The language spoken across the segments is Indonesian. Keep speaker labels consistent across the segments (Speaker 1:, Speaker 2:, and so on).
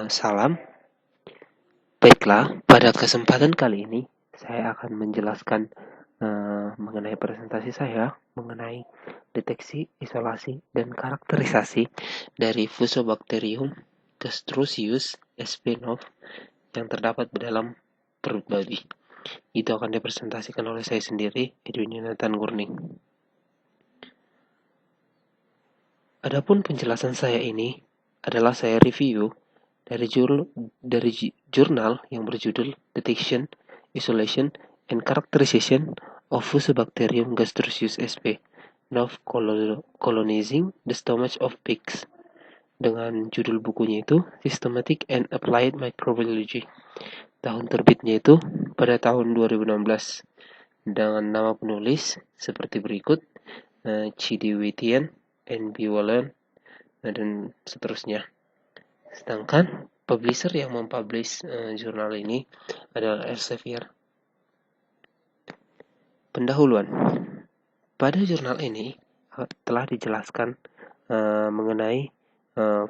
Speaker 1: Salam. Baiklah, pada kesempatan kali ini saya akan menjelaskan mengenai presentasi saya mengenai deteksi, isolasi, dan karakterisasi dari Fusobacterium gastrosius sp. yang terdapat di dalam perut babi. Itu akan dipresentasikan oleh saya sendiri, Edwin Yonatan Gurning. Adapun penjelasan saya ini adalah saya review dari jurnal yang berjudul Detection, Isolation, and Characterization of Fusobacterium gastrosius sp. Now Colonizing the Stomach of Pigs, dengan judul bukunya itu Systematic and Applied Microbiology. Tahun terbitnya itu pada tahun 2016 dengan nama penulis seperti berikut: Chidi Witian, N.B. Wallen, dan seterusnya. Sedangkan publisher yang mempublish jurnal ini adalah Elsevier. Pendahuluan. Pada jurnal ini telah dijelaskan mengenai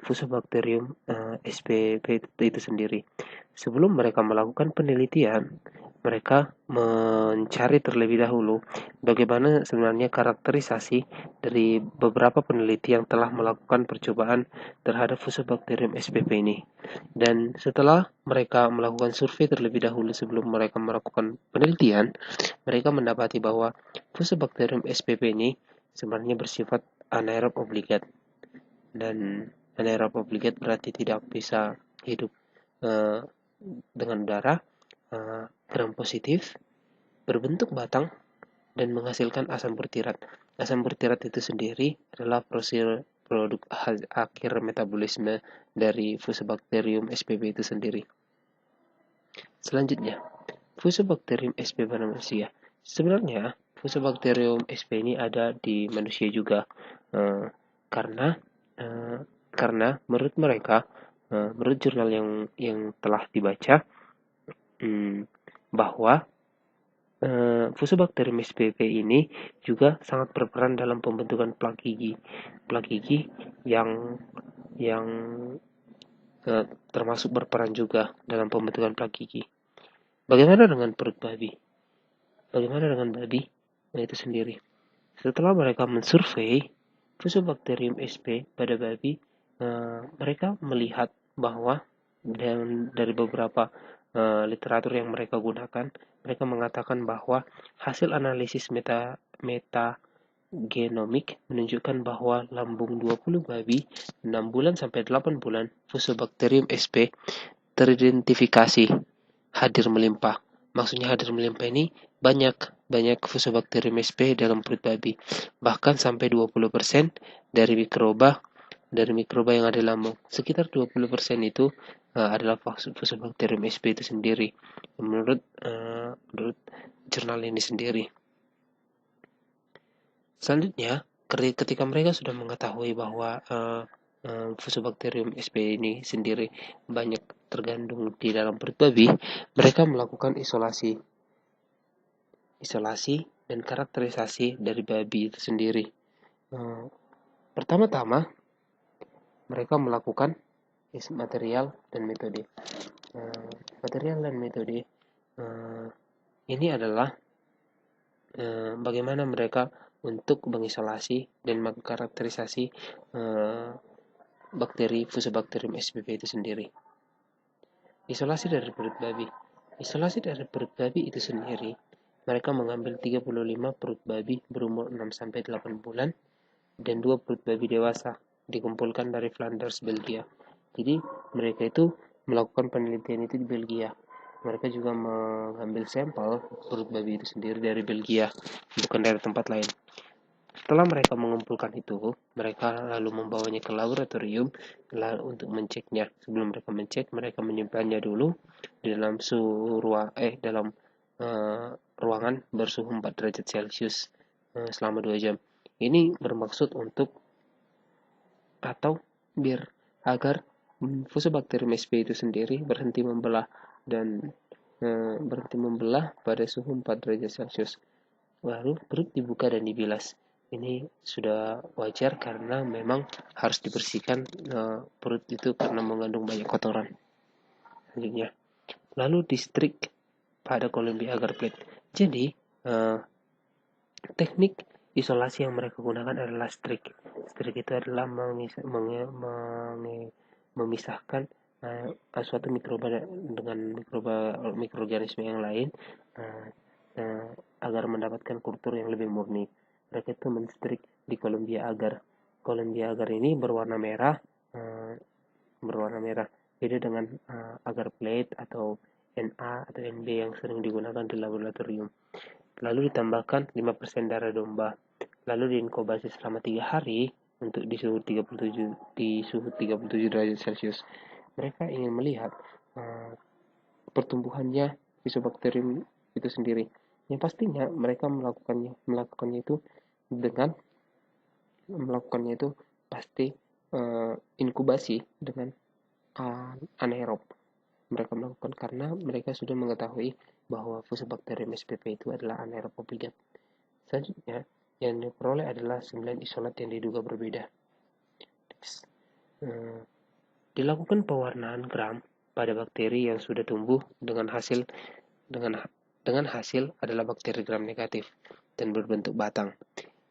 Speaker 1: Fusobacterium spp itu sendiri. Sebelum mereka melakukan penelitian, mereka mencari terlebih dahulu bagaimana sebenarnya karakterisasi dari beberapa peneliti yang telah melakukan percobaan terhadap Fusobacterium spp ini. Dan setelah mereka melakukan survei terlebih dahulu sebelum mereka melakukan penelitian, mereka mendapati bahwa Fusobacterium spp ini sebenarnya bersifat anaerob obligat. Dan anaerob obligat berarti tidak bisa hidup dengan udara, gram positif, berbentuk batang, dan menghasilkan asam burtirat. Asam burtirat itu sendiri adalah produk akhir metabolisme dari Fusobacterium spp itu sendiri. Selanjutnya, Fusobacterium sp pada manusia. Sebenarnya Fusobacterium sp ini ada di manusia juga, karena menurut mereka, menurut jurnal yang telah dibaca, bahwa Fusobacterium spp ini juga sangat berperan dalam pembentukan plak gigi yang termasuk berperan juga dalam pembentukan plak gigi. Bagaimana dengan perut babi? Bagaimana dengan babi? Nah, itu sendiri. Setelah mereka mensurvei Fusobacterium sp pada babi, mereka melihat bahwa dari beberapa literatur yang mereka gunakan, mereka mengatakan bahwa hasil analisis metagenomik menunjukkan bahwa lambung 20 babi 6 bulan sampai 8 bulan Fusobacterium sp teridentifikasi hadir melimpah. Maksudnya hadir melimpah ini banyak Fusobacterium sp dalam perut babi. Bahkan sampai 20% dari mikroba yang ada di lambung. Sekitar 20% itu adalah Fusobacterium sp itu sendiri. Menurut jurnal ini sendiri. Selanjutnya, ketika mereka sudah mengetahui bahwa Fusobacterium sp ini sendiri banyak tergandung di dalam perut babi, mereka melakukan isolasi dan karakterisasi dari babi itu sendiri. Pertama-tama, mereka melakukan material dan metode. Material dan metode ini adalah bagaimana mereka untuk mengisolasi dan mengkarakterisasi bakteri Fusobacterium spp itu sendiri. Isolasi dari perut babi. Isolasi dari perut babi itu sendiri, mereka mengambil 35 perut babi berumur 6-8 bulan dan 2 perut babi dewasa dikumpulkan dari Flanders, Belgia. Jadi mereka itu melakukan penelitian itu di Belgia. Mereka juga mengambil sampel perut babi itu sendiri dari Belgia, bukan dari tempat lain. Setelah mereka mengumpulkan itu, mereka lalu membawanya ke laboratorium untuk menceknya. Sebelum mereka mencek, mereka menyimpannya dulu di dalam ruangan bersuhu 4 derajat Celcius selama 2 jam. Ini bermaksud agar Fusobacterium sp itu sendiri berhenti membelah pada suhu 4 derajat Celcius. Lalu perut dibuka dan dibilas. Ini sudah wajar karena memang harus dibersihkan perut itu karena mengandung banyak kotoran. Selanjutnya, lalu distrik pada Columbia Agar Plate. Jadi, teknik isolasi yang mereka gunakan adalah strik. Strik itu adalah memisahkan suatu mikroba dengan mikroorganisme yang lain uh, uh, agar mendapatkan kultur yang lebih murni. Mereka itu menstrik di Columbia Agar. Columbia Agar ini berwarna merah, beda dengan agar plate atau Na atau Nb yang sering digunakan di laboratorium. Lalu ditambahkan 5% darah domba. Lalu diinkubasi selama 3 hari untuk di suhu 37 derajat Celcius. Mereka ingin melihat pertumbuhannya Fusobacterium itu sendiri. Yang pastinya mereka melakukannya itu dengan melakukannya itu pasti inkubasi dengan anaerob. Mereka melakukan karena mereka sudah mengetahui bahwa Fusobacterium spp itu adalah anaerob obligat. Selanjutnya, yang diperoleh adalah 9 isolat yang diduga berbeda. Dilakukan pewarnaan gram pada bakteri yang sudah tumbuh dengan hasil adalah bakteri gram negatif dan berbentuk batang.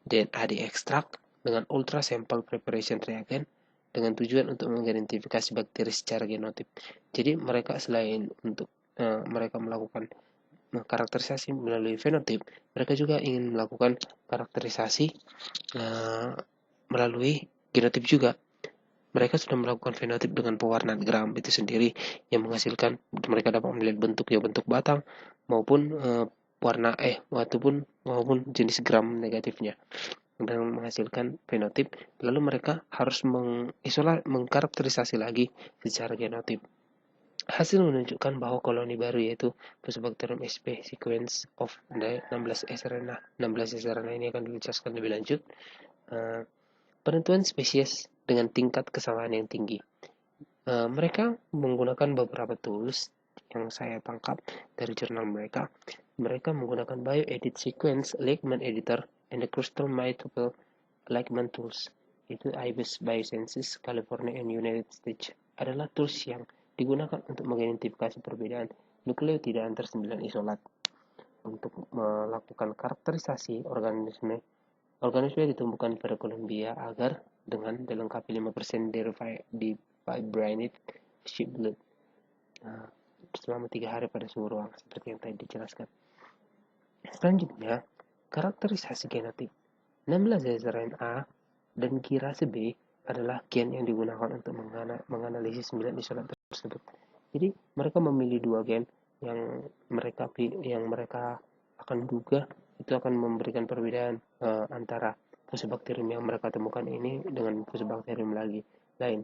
Speaker 1: DNA diekstrak dengan ultra sample preparation reagent dengan tujuan untuk mengidentifikasi bakteri secara genotip. Jadi mereka selain untuk mereka melakukan karakterisasi melalui fenotip, mereka juga ingin melakukan karakterisasi melalui genotip juga. Mereka sudah melakukan fenotip dengan pewarnaan gram itu sendiri yang menghasilkan mereka dapat melihat bentuknya bentuk batang maupun warna maupun jenis gram negatifnya dan menghasilkan fenotip. Lalu mereka harus mengkarakterisasi lagi secara genotip. Hasil menunjukkan bahwa koloni baru yaitu Fusobacterium sp sequence of 16S rna. 16S rna ini akan dijelaskan lebih lanjut. Penentuan spesies dengan tingkat kesamaan yang tinggi. Mereka menggunakan beberapa tools yang saya tangkap dari jurnal mereka. Mereka menggunakan bioedit sequence, ligament editor, and the crystal multiple ligament tools. Itu IBIS Biosenses, California and United States. Adalah tools yang digunakan untuk mengidentifikasi perbedaan nukleotida antar 9 isolat untuk melakukan karakterisasi organisme ditumbuhkan pada Columbia agar dengan dilengkapi 5% defibrinated sheep blood selama 3 hari pada suhu ruang seperti yang tadi dijelaskan. Selanjutnya, karakterisasi genetik. 16 RNA dan kirase B adalah gen yang digunakan untuk menganalisis 9 isolat tersebut. Jadi mereka memilih 2 gen yang mereka akan duga itu akan memberikan perbedaan antara Fusobacterium yang mereka temukan ini dengan Fusobacterium lain.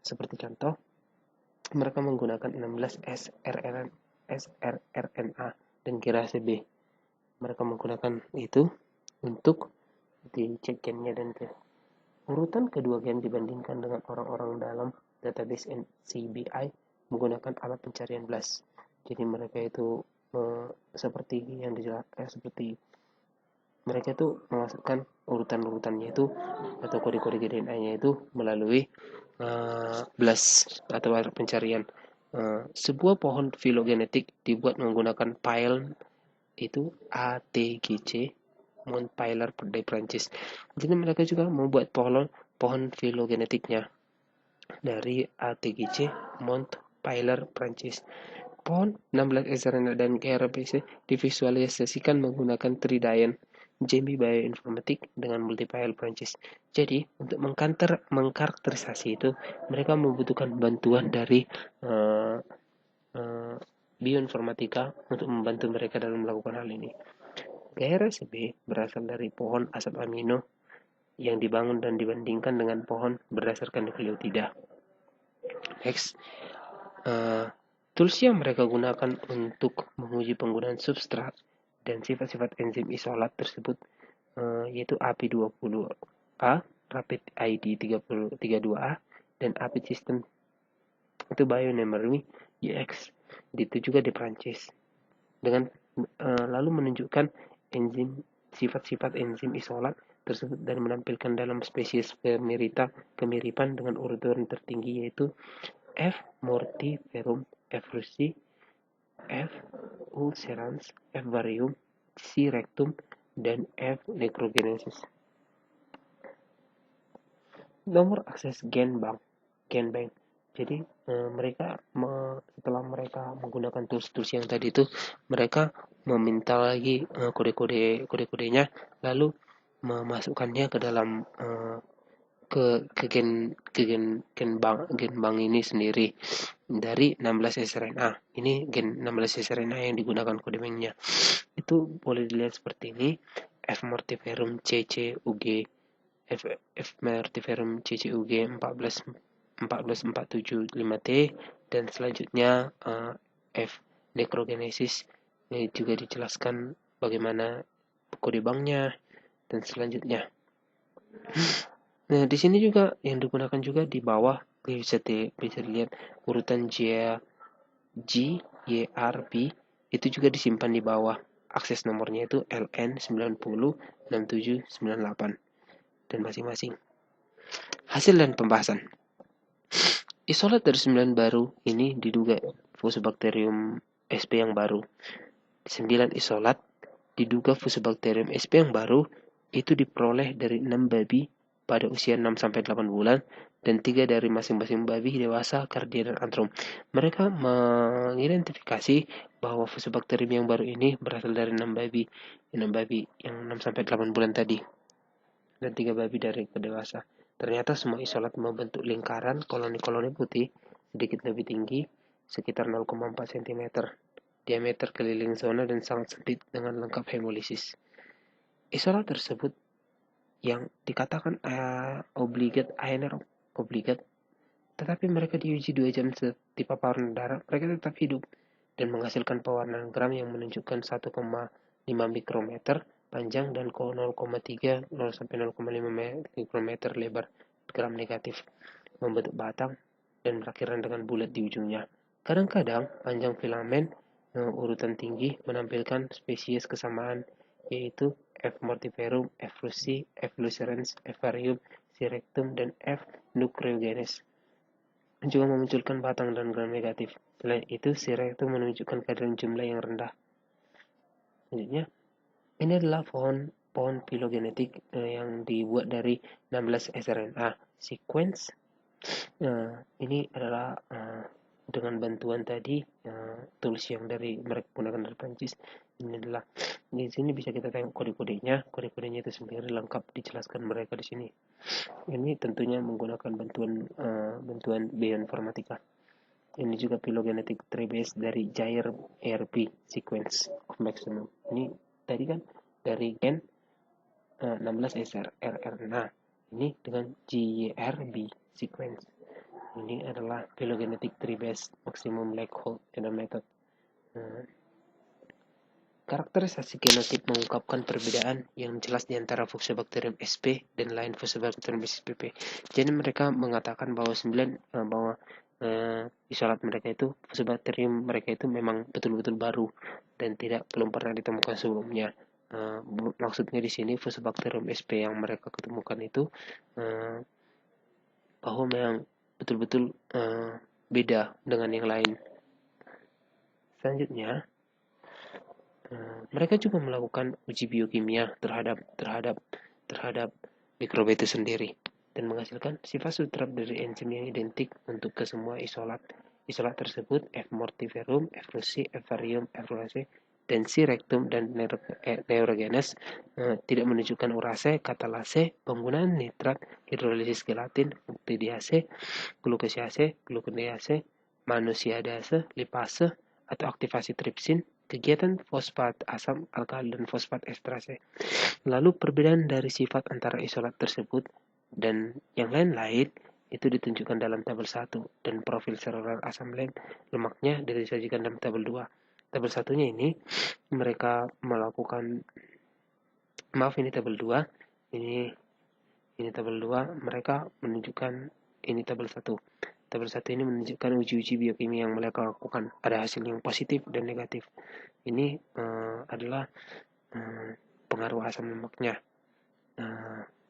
Speaker 1: Seperti contoh, mereka menggunakan 16 srRNA dan kirase B. Mereka menggunakan itu untuk dicek gennya dan urutan kedua gen dibandingkan dengan orang-orang dalam database NCBI menggunakan alat pencarian BLAST. Jadi mereka itu seperti yang dijelaskan seperti mereka itu memasukkan urutan-urutannya itu atau kode-kode DNA-nya itu melalui BLAST atau alat pencarian. Sebuah pohon filogenetik dibuat menggunakan pile itu ATGC Montpelier di Prancis. Jadi mereka juga membuat pohon filogenetiknya dari ATGC Montpelier Prancis. Pohon 16 SRNA dan KRPC divisualisasikan menggunakan Tridian Jamie Bioinformatic dengan multiplier Prancis. Jadi untuk mengkarakterisasi itu mereka membutuhkan bantuan dari bioinformatika untuk membantu mereka dalam melakukan hal ini. KRSB berasal dari pohon asam amino yang dibangun dan dibandingkan dengan pohon berdasarkan nukleotida. Next, tools yang mereka gunakan untuk menguji penggunaan substrat dan sifat-sifat enzim isolat tersebut yaitu API20A, Rapid ID 32A, dan API System itu Biomemory UX. Itu juga di Prancis. Dengan lalu menunjukkan sifat-sifat enzim isolat tersebut dan menampilkan dalam spesies kemiripan dengan urutan tertinggi, yaitu F. mortiferum, F. russi, F. ulcerans, F. varium, C. rectum, dan F. necrogenesis. Nomor akses Genbank. Jadi mereka setelah mereka menggunakan tools yang tadi itu, mereka meminta lagi kode-kodenya, lalu memasukkannya ke dalam ke gen bank ini sendiri dari 16 sRNA. Ini gen 16 sRNA yang digunakan kode banknya. Itu boleh dilihat seperti ini: F. mortiferum CCUG, F. mortiferum CCUG 14475T, dan selanjutnya F. necrogenesis. Ini juga dijelaskan bagaimana kode banknya dan selanjutnya. Nah, di sini juga yang digunakan juga di bawah bisa dilihat urutan GYRP itu juga disimpan di bawah. Akses nomornya itu LN906798 dan masing-masing. Hasil dan pembahasan. Isolat dari 9 baru ini diduga Fusobacterium sp yang baru. 9 isolat diduga Fusobacterium sp yang baru itu diperoleh dari 6 babi pada usia 6-8 bulan dan 3 dari masing-masing babi dewasa, kardia, dan antrum. Mereka mengidentifikasi bahwa Fusobacterium yang baru ini berasal dari 6 babi yang 6-8 bulan tadi dan 3 babi dari kedewasa. Ternyata semua isolat membentuk lingkaran koloni-koloni putih sedikit lebih tinggi, sekitar 0,4 cm, diameter keliling zona dan sangat sempit dengan lengkap hemolisis. Isolat tersebut yang dikatakan obligat obligat, tetapi mereka diuji 2 jam di paparan darah, mereka tetap hidup dan menghasilkan pewarnaan gram yang menunjukkan 1,5 mikrometer panjang dan 0,3 sampai 0,5 mikrometer lebar gram negatif, membentuk batang dan berakhiran dengan bulat di ujungnya. Kadang-kadang panjang filamen urutan tinggi menampilkan spesies kesamaan, yaitu F. mortiferum, F. russi, F. lucerans, F. varium, C. rectum, dan F. nucleogenes juga memunculkan batang dan gram negatif. Selain itu, C. rectum menunjukkan kadar jumlah yang rendah. Selanjutnya, ini adalah pohon filogenetik yang dibuat dari 16 sRNA sequence. Ini adalah dengan bantuan tadi tools yang mereka gunakan dari Prancis. Ini adalah di sini bisa kita tengok kode-kodenya itu sendiri lengkap dijelaskan mereka di sini. Ini tentunya menggunakan bantuan bioinformatika. Ini juga phylogenetic tree base dari Jair ERP sequence of maximum. Ini tadi kan dari gen 16 sRNA. Ini dengan GYRB sequence. Ini adalah phylogenetic tree base maximum Lakehold method. Karakterisasi genotip mengungkapkan perbedaan yang jelas di antara Fusobacterium sp dan lain Fusobacterium spp. Jadi mereka mengatakan bahwa isolat mereka itu, Fusobacterium mereka itu memang betul-betul baru dan belum pernah ditemukan sebelumnya. Maksudnya di sini Fusobacterium sp yang mereka ketemukan itu bahwa memang betul-betul beda dengan yang lain. Selanjutnya, mereka juga melakukan uji biokimia terhadap mikroba itu sendiri dan menghasilkan sifat substrat dari enzim yang identik untuk ke semua isolat. Isolat tersebut F. mortiferum, F. russi, F. varium, F. rosacea, dan C. rectum dan neurogenes tidak menunjukkan urase, katalase, penggunaan nitrat, hidrolisis gelatin, fuktidiase, glukosiase, gluconease, manusiadase, lipase, atau aktivasi tripsin, kegiatan fosfat asam alkali dan fosfat esterase. Lalu perbedaan dari sifat antara isolat tersebut dan yang lain-lain itu ditunjukkan dalam tabel 1 dan profil seluler asam lemaknya disajikan dalam tabel 2. Tabel 1-nya ini mereka melakukan ini tabel 2. Ini tabel 2, mereka menunjukkan ini tabel 1. Tabel 1 ini menunjukkan uji-uji biokimia yang mereka lakukan. Ada hasil yang positif dan negatif. Ini adalah pengaruh asam lemaknya.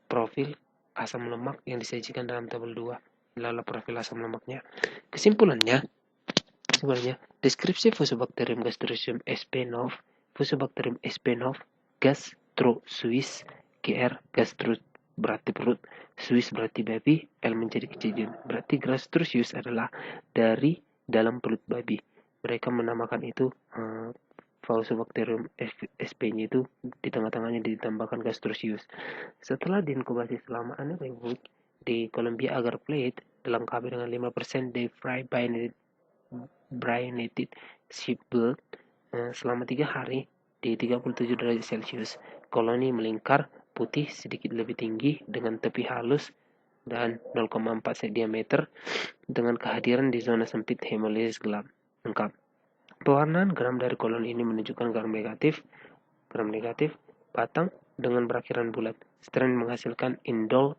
Speaker 1: profil asam lemak yang disajikan dalam tabel 2. Inilah profil asam lemaknya. Kesimpulannya, deskripsi Fusobacterium gastrosum sp. nov, Fusobacterium sp. nov, gastro Swiss, gr gastro berarti perut, Swiss berarti babi, L menjadi kejadian. Berarti gastrosius adalah dari dalam perut babi. Mereka menamakan itu Fusobacterium sp-nya itu di tengah-tengahnya ditambahkan gastrosius. Setelah diinkubasi selama 6 minggu di Columbia Agar Plate, dilengkapi dengan 5% dehydrated seabird selama 3 hari di 37 derajat Celcius. Koloni melingkar putih sedikit lebih tinggi dengan tepi halus dan 0,4 diameter dengan kehadiran di zona sempit hemolisis gelap. Lengkap. Pewarnaan gram dari koloni ini menunjukkan gram negatif, batang dengan berakhiran bulat. Strain menghasilkan indol,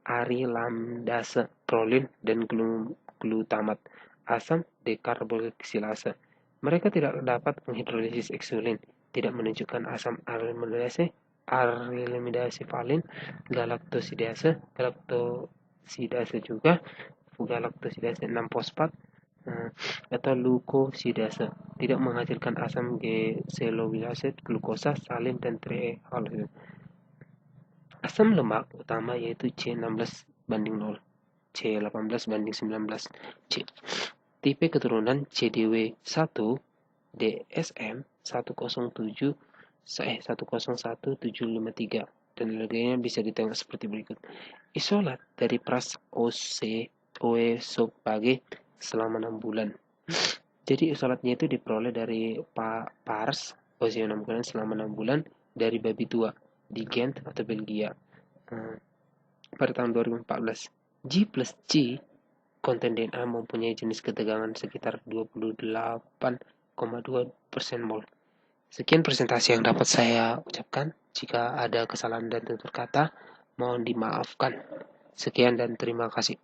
Speaker 1: arilamdase, prolin, dan glutamat, asam dekarboksilase. Mereka tidak dapat menghidrolisis insulin, tidak menunjukkan asam arilamidase, valin, galaktosidase juga, galaktosidase 6 fosfat, atau glukosidase, tidak menghasilkan asam deselobilase, glukosa, salin, dan trehalose. Asam lemak utama yaitu C16:0, C18:19, C. Tipe keturunan CDW1 DSM 1011753 dan harganya bisa ditengok seperti berikut. Isolat dari pras oesopage selama 6 bulan. Jadi isolatnya itu diperoleh dari pars usia 6 bulan selama 6 bulan dari babi tua di Ghent atau Belgia pada tahun 2014. G plus C konten DNA mempunyai jenis ketegangan sekitar 28,2% mol. Sekian presentasi yang dapat saya ucapkan. Jika ada kesalahan dan tutur kata, mohon dimaafkan. Sekian dan terima kasih.